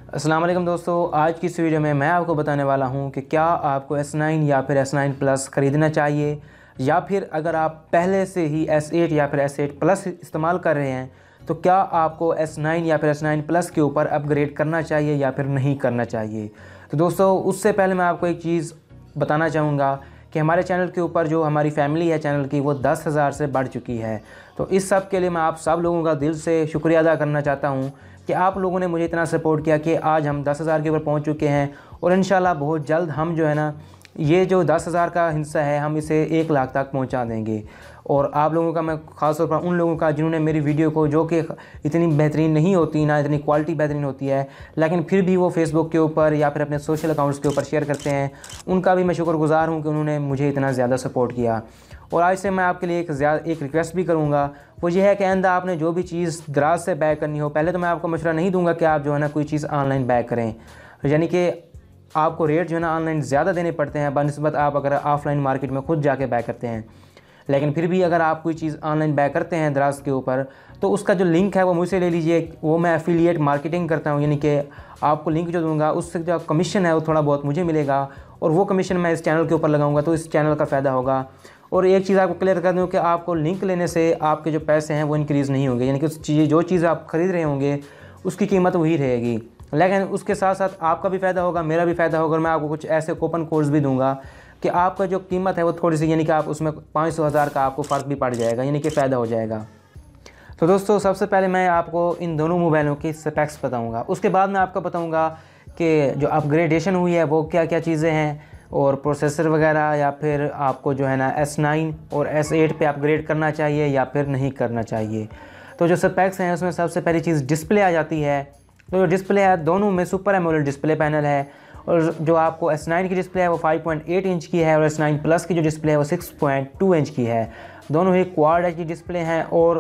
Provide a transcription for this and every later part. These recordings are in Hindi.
अस्सलाम वालेकुम दोस्तों, आज की इस वीडियो में मैं आपको बताने वाला हूं कि क्या आपको S9 या फिर S9 प्लस ख़रीदना चाहिए, या फिर अगर आप पहले से ही S8 या फिर S8 प्लस इस्तेमाल कर रहे हैं तो क्या आपको S9 या फिर S9 प्लस के ऊपर अपग्रेड करना चाहिए या फिर नहीं करना चाहिए। तो दोस्तों, उससे पहले मैं आपको एक चीज़ बताना चाहूँगा कि हमारे चैनल के ऊपर जो हमारी फैमिली है चैनल की, वो 10,000 से बढ़ चुकी है। तो इस सब के लिए मैं आप सब लोगों का दिल से शुक्रिया अदा करना चाहता हूँ कि आप लोगों ने मुझे इतना सपोर्ट किया कि आज हम 10,000 के ऊपर पहुँच चुके हैं। और इंशाल्लाह बहुत जल्द हम जो है ना, ये जो 10,000 का हिस्सा है हम इसे 1 लाख तक पहुंचा देंगे। और आप लोगों का मैं ख़ास तौर पर उन लोगों का जिन्होंने मेरी वीडियो को, जो कि इतनी बेहतरीन नहीं होती, ना इतनी क्वालिटी बेहतरीन होती है, लेकिन फिर भी वो फेसबुक के ऊपर या फिर अपने सोशल अकाउंट्स के ऊपर शेयर करते हैं, उनका भी मैं शुक्रगुज़ार हूँ कि उन्होंने मुझे इतना ज़्यादा सपोर्ट किया। और आज से मैं आपके लिए एक रिक्वेस्ट भी करूँगा, वो ये है कि आइंदा आपने जो भी चीज़ दराज से बैक करनी हो, पहले तो मैं आपको मशवरा नहीं दूँगा कि आप जो है ना कोई चीज़ ऑनलाइन बैक करें, यानी कि आपको रेट जो है ना ऑनलाइन ज़्यादा देने पड़ते हैं बनस्बत आप अगर ऑफ़लाइन मार्केट में खुद जाके बैक करते हैं। लेकिन फिर भी अगर आप कोई चीज़ ऑनलाइन बैक करते हैं दराज के ऊपर, तो उसका जो लिंक है वो मुझसे ले लीजिए। वो मैं एफिलिएट मार्केटिंग करता हूँ, यानी कि आपको लिंक जो दूंगा उससे जो कमीशन है वो थोड़ा बहुत मुझे मिलेगा, और वो कमीशन मैं इस चैनल के ऊपर लगाऊंगा तो इस चैनल का फ़ायदा होगा। और एक चीज़ आपको क्लियर कर दूँ कि आपको लिंक लेने से आपके जो पैसे हैं वो इंक्रीज़ नहीं होंगे, यानी कि उस चीज़ जो चीज़ आप ख़रीद रहे होंगे उसकी कीमत वही रहेगी, लेकिन उसके साथ साथ आपका भी फ़ायदा होगा, मेरा भी फ़ायदा होगा। और मैं आपको कुछ ऐसे कूपन कोड्स भी दूंगा कि आपका जो कीमत है वो थोड़ी सी, यानी कि आप उसमें 500,000 का आपको फ़र्क भी पड़ जाएगा, यानी कि फ़ायदा हो जाएगा। तो दोस्तों, सबसे पहले मैं आपको इन दोनों मोबाइलों की स्पेक्स बताऊंगा, उसके बाद मैं आपको बताऊंगा कि जो अपग्रेडेशन हुई है वो क्या क्या चीज़ें हैं, और प्रोसेसर वगैरह, या फिर आपको जो है ना S9 और S8 पे अपग्रेड करना चाहिए या फिर नहीं करना चाहिए। तो जो स्पेक्स हैं उसमें सबसे पहली चीज़ डिस्प्ले आ जाती है। तो जो डिस्प्ले है दोनों में सुपर एमोलेड डिस्प्ले पैनल है, और जो आपको S9 की डिस्प्ले है वो 5.8 इंच की है, और S9 प्लस की जो डिस्प्ले है वो 6.2 इंच की है। दोनों ही क्वाड एचडी डिस्प्ले हैं और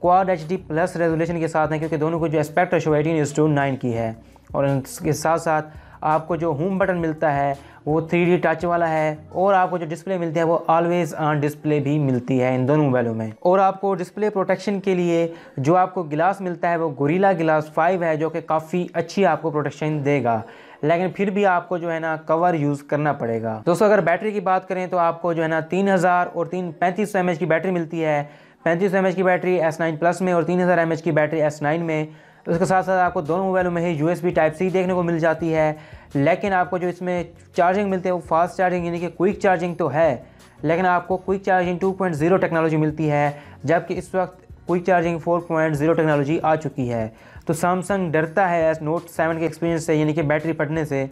क्वाड एचडी प्लस रेजोल्यूशन के साथ हैं, क्योंकि दोनों को जो एस्पेक्ट रेशो 18:9 की है। और इसके साथ साथ आपको जो होम बटन मिलता है वो 3D टच वाला है, और आपको जो डिस्प्ले मिलती है वो ऑलवेज़ ऑन डिस्प्ले भी मिलती है इन दोनों मोबाइलों में। और आपको डिस्प्ले प्रोटेक्शन के लिए जो आपको गिलास मिलता है वो गोरिल्ला ग्लास 5 है, जो कि काफ़ी अच्छी आपको प्रोटेक्शन देगा, लेकिन फिर भी आपको जो है ना कवर यूज़ करना पड़ेगा। दोस्तों, अगर बैटरी की बात करें तो आपको जो है ना 3000 और 3500 mAh की बैटरी मिलती है। 3500 mAh की बैटरी S9 प्लस में और 3000 mAh की बैटरी S9 में। उसके साथ साथ आपको दोनों मोबाइलों में ही USB Type-C देखने को मिल जाती है, लेकिन आपको जो इसमें चार्जिंग मिलती है वो फास्ट चार्जिंग, यानी कि क्विक चार्जिंग तो है, लेकिन आपको क्विक चार्जिंग 2.0 टेक्नोलॉजी मिलती है, जबकि इस वक्त क्विक चार्जिंग 4.0 टेक्नोलॉजी आ चुकी है। तो सैमसंग डरता है नोट 7 के एक्सपीरियंस से, यानी कि बैटरी फटने से,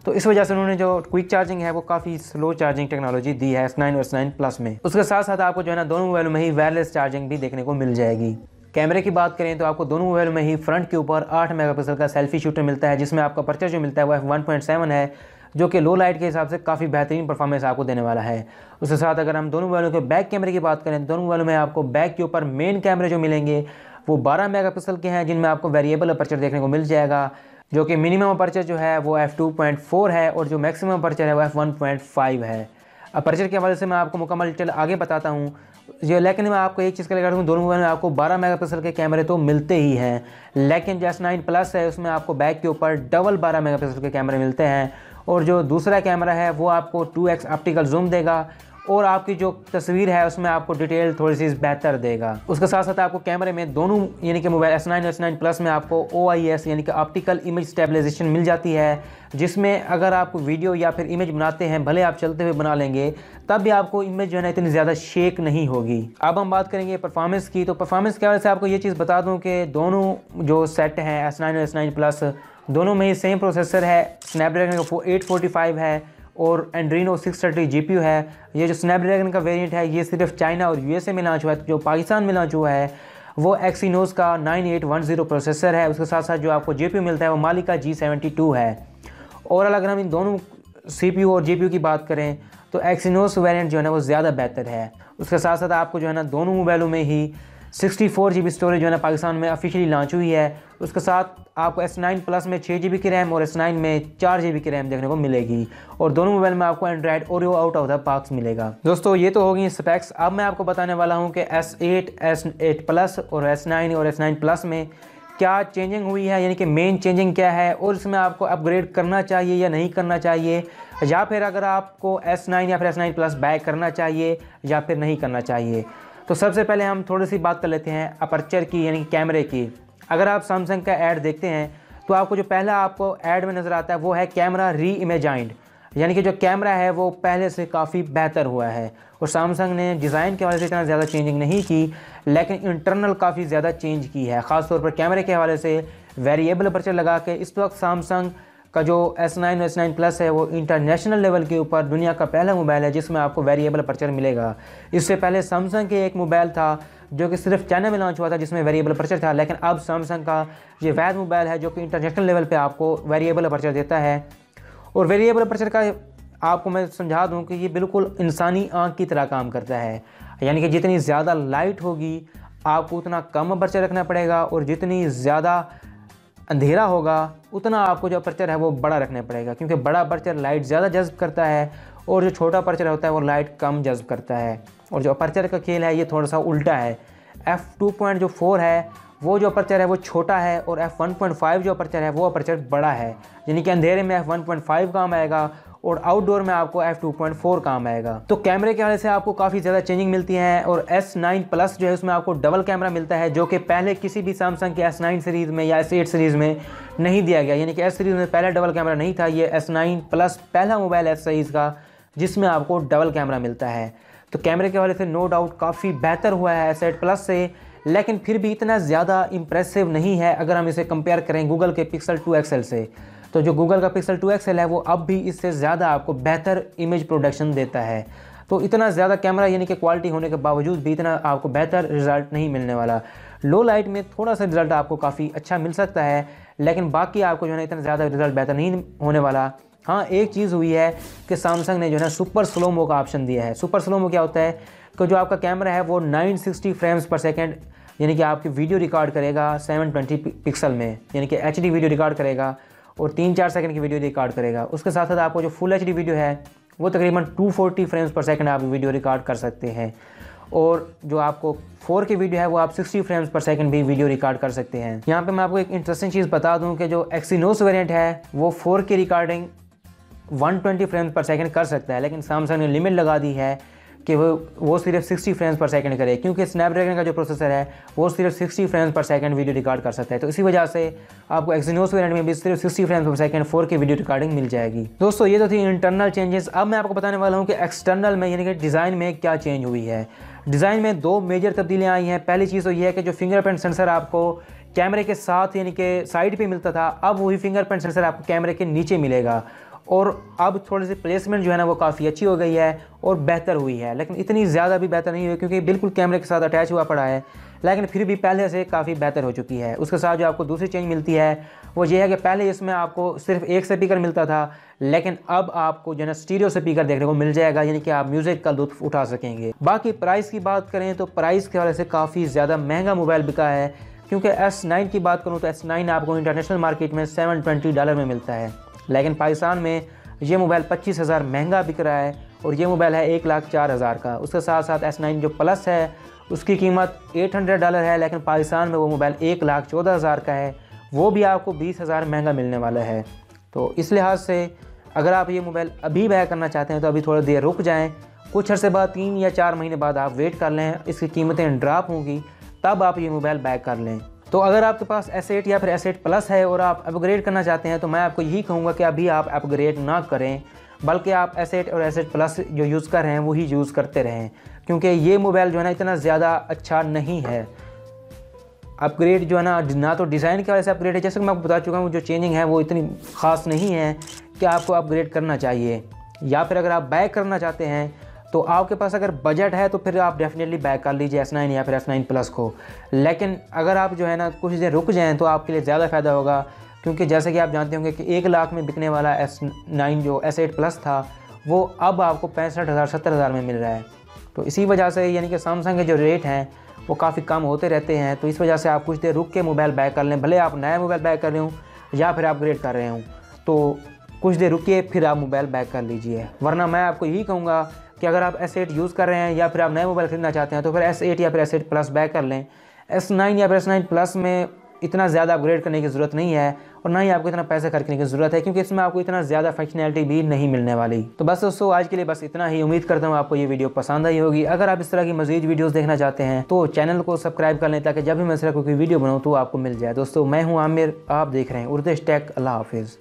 तो इस वजह से उन्होंने जो क्विक चार्जिंग है वो काफ़ी स्लो चार्जिंग टेक्नोलॉजी दी है S9 और S9 प्लस में। उसके साथ साथ आपको जो है ना दोनों मोबाइलों में ही वायरलेस चार्जिंग भी देखने को मिल जाएगी। कैमरे की बात करें तो आपको दोनों मोबाइलों में ही फ्रंट के ऊपर 8 मेगापिक्सल का सेल्फी शूटर मिलता है, जिसमें आपका पर्चर जो मिलता है वो f1.7 है, जो कि लो लाइट के हिसाब से काफ़ी बेहतरीन परफॉर्मेंस आपको देने वाला है। उसके साथ अगर हम दोनों मोबाइलों के बैक कैमरे की बात करें तो दोनों मोबाइलों में आपको बैक के ऊपर मेन कैमरे जो मिलेंगे वो 12 मेगापिक्सल के हैं, जिनमें आपको वेरिएबल अपर्चर देखने को मिल जाएगा, जो कि मिनिमम अपर्चर जो है वो f2.4 है, और जो मैक्सिमम अपर्चर है वो f1.5 है। अपर्चर के हवाले से मैं आपको मुकम्मल डिटेल आगे बताता हूँ ये, लेकिन मैं आपको एक चीज़ क्लियर कर दूँ, दोनों मोबाइल में आपको 12 मेगापिक्सल के कैमरे तो मिलते ही हैं, लेकिन जो S9 प्लस है उसमें आपको बैक के ऊपर डबल 12 मेगापिक्सल के कैमरे मिलते हैं, और जो दूसरा कैमरा है वो आपको 2x ऑप्टिकल जूम देगा, और आपकी जो तस्वीर है उसमें आपको डिटेल थोड़ी सी बेहतर देगा। उसके साथ साथ आपको कैमरे में दोनों, यानी कि मोबाइल S9 और S9 प्लस में आपको OIS यानी कि ऑप्टिकल इमेज स्टेबलाइजेशन मिल जाती है, जिसमें अगर आप वीडियो या फिर इमेज बनाते हैं, भले आप चलते हुए बना लेंगे, तब भी आपको इमेज जो है ना इतनी ज़्यादा शेक नहीं होगी। अब हम बात करेंगे परफॉर्मेंस की। तो परफॉर्मेंस के हवाले से आपको ये चीज़ बता दूँ कि दोनों जो सेट हैं S9 और S9 प्लस, दोनों में ही सेम प्रोसेसर है, स्नैपड्रैगन का 845 है, और एंड्रीनो 630 GPU है। ये जो स्नैपड्रैगन का वेरिएंट है ये सिर्फ चाइना और USA में लॉन्च हुआ है, जो पाकिस्तान में लॉन्च हुआ है वो एक्सीनोस का 9810 प्रोसेसर है। उसके साथ साथ जो आपको GPU मिलता है वो मालिका G72 है। और अगर हम इन दोनों CPU और GPU की बात करें तो एक्सीनोस वेरिएंट जो है ना वो ज़्यादा बेहतर है। उसके साथ साथ आपको जो है ना दोनों मोबाइलों में ही 64 GB स्टोरेज जो है ना पाकिस्तान में ऑफिशियली लॉन्च हुई है। उसके साथ आपको S9 प्लस में 6 GB की रैम और S9 में 4 GB की रैम देखने को मिलेगी, और दोनों मोबाइल में आपको Android Oreo out of the box मिलेगा। दोस्तों, ये तो होगी स्पेक्स। अब मैं आपको बताने वाला हूँ कि S8 S8 प्लस और S9 और S9 प्लस में क्या चेंजिंग हुई है, यानी कि मेन चेंजिंग क्या है और इसमें आपको अपग्रेड करना चाहिए या नहीं करना चाहिए, या फिर अगर आपको S9 या फिर S9 प्लस बाय करना चाहिए या फिर नहीं करना चाहिए। तो सबसे पहले हम थोड़ी सी बात कर लेते हैं अपर्चर की, यानी कि कैमरे की। अगर आप सैमसंग का ऐड देखते हैं तो आपको जो पहला आपको ऐड में नज़र आता है वो है कैमरा री इमेजाइंड, यानी कि जो कैमरा है वो पहले से काफ़ी बेहतर हुआ है। और सैमसंग ने डिज़ाइन के हवाले से इतना ज़्यादा चेंजिंग नहीं की, लेकिन इंटरनल काफ़ी ज़्यादा चेंज की है। ख़ासतौर पर कैमरे के हवाले से वेरिएबल अपर्चर लगा के इस वक्त सैमसंग का जो S9 और S9 प्लस है वो इंटरनेशनल लेवल के ऊपर दुनिया का पहला मोबाइल है जिसमें आपको वेरिएबल अपर्चर मिलेगा। इससे पहले सैमसंग के एक मोबाइल था जो कि सिर्फ चाइना में लॉन्च हुआ था जिसमें वेरिएबल अपर्चर था, लेकिन अब सैमसंग का ये वैद मोबाइल है जो कि इंटरनेशनल लेवल पे आपको वेरिएबल अपर्चर देता है। और वेरिएबल अपर्चर का आपको मैं समझा दूं कि ये बिल्कुल इंसानी आँख की तरह काम करता है, यानी कि जितनी ज़्यादा लाइट होगी आपको उतना कम अपर्चर रखना पड़ेगा, और जितनी ज़्यादा अंधेरा होगा उतना आपको जो अपर्चर है वो बड़ा रखना पड़ेगा, क्योंकि बड़ा अपर्चर लाइट ज़्यादा जज्ब करता है और जो छोटा अपर्चर होता है वो लाइट कम जज्ब करता है। और जो अपर्चर का खेल है ये थोड़ा सा उल्टा है। f2.4 है वो जो अपर्चर है वो छोटा है, और f1.5 जो अपर्चर है वो अपर्चर बड़ा है, यानी कि अंधेरे में f1.5 काम आएगा और आउटडोर में आपको f2.4 काम आएगा। तो कैमरे के हवाले से आपको काफ़ी ज़्यादा चेंजिंग मिलती है। और S9 प्लस जो है उसमें आपको डबल कैमरा मिलता है जो कि पहले किसी भी सैमसंग के S9 सीरीज़ में या S8 सीरीज़ में नहीं दिया गया, यानी कि S सीरीज़ में पहले डबल कैमरा नहीं था। ये S9 प्लस पहला मोबाइल है S सीरीज़ का जिसमें आपको डबल कैमरा मिलता है। तो कैमरे के हवाले से नो डाउट काफ़ी बेहतर हुआ है S8 प्लस से, लेकिन फिर भी इतना ज़्यादा इम्प्रेसिव नहीं है अगर हम इसे कंपेयर करें गूगल के Pixel 2 XL से। तो जो गूगल का Pixel 2 XL है वो अब भी इससे ज़्यादा आपको बेहतर इमेज प्रोडक्शन देता है। तो इतना ज़्यादा कैमरा यानी कि क्वालिटी होने के बावजूद भी इतना आपको बेहतर रिज़ल्ट नहीं मिलने वाला। लो लाइट में थोड़ा सा रिज़ल्ट आपको काफ़ी अच्छा मिल सकता है, लेकिन बाकी आपको जो है ना इतना ज़्यादा रिज़ल्ट बेहतर नहीं होने वाला। हाँ, एक चीज़ हुई है कि सैमसंग ने जो है ना सुपर स्लो मो का ऑप्शन दिया है। सुपर स्लो मो क्या होता है कि जो आपका कैमरा है वो 960 फ्रेम्स पर सेकेंड यानी कि आपकी वीडियो रिकॉर्ड करेगा 720 पिक्सल में, यानी कि HD वीडियो रिकॉर्ड करेगा और 3-4 सेकंड की वीडियो रिकॉर्ड करेगा। उसके साथ साथ आपको जो फुल HD वीडियो है वो तकरीबन 240 फ्रेम्स पर सेकंड आप वीडियो रिकॉर्ड कर सकते हैं, और जो आपको 4K वीडियो है वो आप 60 फ्रेम्स पर सेकंड भी वीडियो रिकॉर्ड कर सकते हैं। यहाँ पे मैं आपको एक इंटरेस्टिंग चीज़ बता दूँ कि जो एक्सिनोस वेरिएंट है वो 4K रिकॉर्डिंग 120 फ्रेम्स पर सेकंड कर सकता है, लेकिन सैमसंग ने लिमिट लगा दी है कि वो सिर्फ 60 फ्रेम्स पर सेकंड करे, क्योंकि स्नैपड्रैगन का जो प्रोसेसर है वो सिर्फ 60 फ्रेम्स पर सेकंड वीडियो रिकॉर्ड कर सकता है। तो इसी वजह से आपको एक्सिनोस वेरिएंट में भी सिर्फ 60 फ्रेम्स पर सेकंड 4K वीडियो रिकॉर्डिंग मिल जाएगी। दोस्तों ये तो थी इंटरनल चेंजेस। अब मैं आपको बताने वाला हूँ कि एक्सटर्नल में यानी कि डिज़ाइन में क्या चेंज हुई है। डिज़ाइन में 2 मेजर तब्दीलियाँ आई हैं। पहली चीज़ तो ये है कि जो फिंगरप्रिंट सेंसर आपको कैमरे के साथ यानी कि साइड पर मिलता था, अब वही फिंगरप्रिंट सेंसर आपको कैमरे के नीचे मिलेगा, और अब थोड़ी सी प्लेसमेंट जो है ना वो काफ़ी अच्छी हो गई है और बेहतर हुई है, लेकिन इतनी ज़्यादा भी बेहतर नहीं हुई क्योंकि बिल्कुल कैमरे के साथ अटैच हुआ पड़ा है, लेकिन फिर भी पहले से काफ़ी बेहतर हो चुकी है। उसके साथ जो आपको दूसरी चेंज मिलती है वो ये है कि पहले इसमें आपको सिर्फ एक स्पीकर मिलता था, लेकिन अब आपको जो है ना स्टीरियो स्पीकर देखने को मिल जाएगा, यानी कि आप म्यूज़िक का लुत्फ़ उठा सकेंगे। बाकी प्राइस की बात करें तो प्राइस के हवाले से काफ़ी ज़्यादा महंगा मोबाइल बिका है, क्योंकि S9 की बात करूँ तो S9 आपको इंटरनेशनल मार्केट में $720 में मिलता है, लेकिन पाकिस्तान में ये मोबाइल 25,000 महंगा बिक रहा है, और ये मोबाइल है 1,04,000 का। उसके साथ साथ S9 जो प्लस है उसकी कीमत $800 है, लेकिन पाकिस्तान में वो मोबाइल 1,14,000 का है, वो भी आपको 20,000 महंगा मिलने वाला है। तो इस लिहाज से अगर आप ये मोबाइल अभी बाय करना चाहते हैं तो अभी थोड़ी देर रुक जाएँ, कुछ अर्से बाद 3 या 4 महीने बाद आप वेट कर लें, इसकी कीमतें ड्रॉप होंगी, तब आप ये मोबाइल बाय कर लें। तो अगर आपके पास S8 या फिर S8 प्लस है और आप अपग्रेड करना चाहते हैं तो मैं आपको यही कहूँगा कि अभी आप अपग्रेड ना करें, बल्कि आप S8 और S8 प्लस जो यूज़ कर रहे हैं वही यूज़ करते रहें, क्योंकि ये मोबाइल जो है ना इतना ज़्यादा अच्छा नहीं है। अपग्रेड जो है ना तो डिज़ाइन की वजह से अपग्रेड है, जैसे कि मैं आपको बता चुका हूँ, जो चेंजिंग है वो इतनी ख़ास नहीं है कि आपको अपग्रेड करना चाहिए। या फिर अगर आप बाय करना चाहते हैं तो आपके पास अगर बजट है तो फिर आप डेफिनेटली बाय कर लीजिए S9 या फिर S9 प्लस को, लेकिन अगर आप जो है ना कुछ देर रुक जाएं तो आपके लिए ज़्यादा फ़ायदा होगा, क्योंकि जैसे कि आप जानते होंगे कि 1 लाख में बिकने वाला S9 जो S8 प्लस था वो अब आपको 65,000-70,000 में मिल रहा है। तो इसी वजह से यानी कि सैमसंग के जो रेट हैं वो काफ़ी कम होते रहते हैं, तो इस वजह से आप कुछ देर रुक के मोबाइल बाय कर लें, भले आप नया मोबाइल बाय कर रहे हो या फिर अपग्रेड कर रहे हो, तो कुछ देर रुकिए फिर आप मोबाइल बाय कर लीजिए। वरना मैं आपको यही कहूँगा कि अगर आप S8 यूज़ कर रहे हैं या फिर आप नए मोबाइल खरीदना चाहते हैं तो फिर S8 या फिर S8 प्लस बाय कर लें। S9 या फिर S9 प्लस में इतना ज़्यादा अपग्रेड करने की ज़रूरत नहीं है और ना ही आपको इतना पैसा खर्चने की ज़रूरत है, क्योंकि इसमें आपको इतना ज़्यादा फंक्शनैलिटी भी नहीं मिलने वाली। तो बस दोस्तों आज के लिए बस इतना ही। उम्मीद करता हूँ आपको ये वीडियो पसंद आई होगी। अगर आप इस तरह की मज़ीद वीडियोज़ देखना चाहते हैं तो चैनल को सब्सक्राइब कर लें, ताकि जब भी मैं इस तरह कोई वीडियो बनाऊँ तो आपको मिल जाए। दोस्तों मैं हूँ आमिर, आप देख रहे हैं उर्देश टेक। अल्लाह हाफिज़।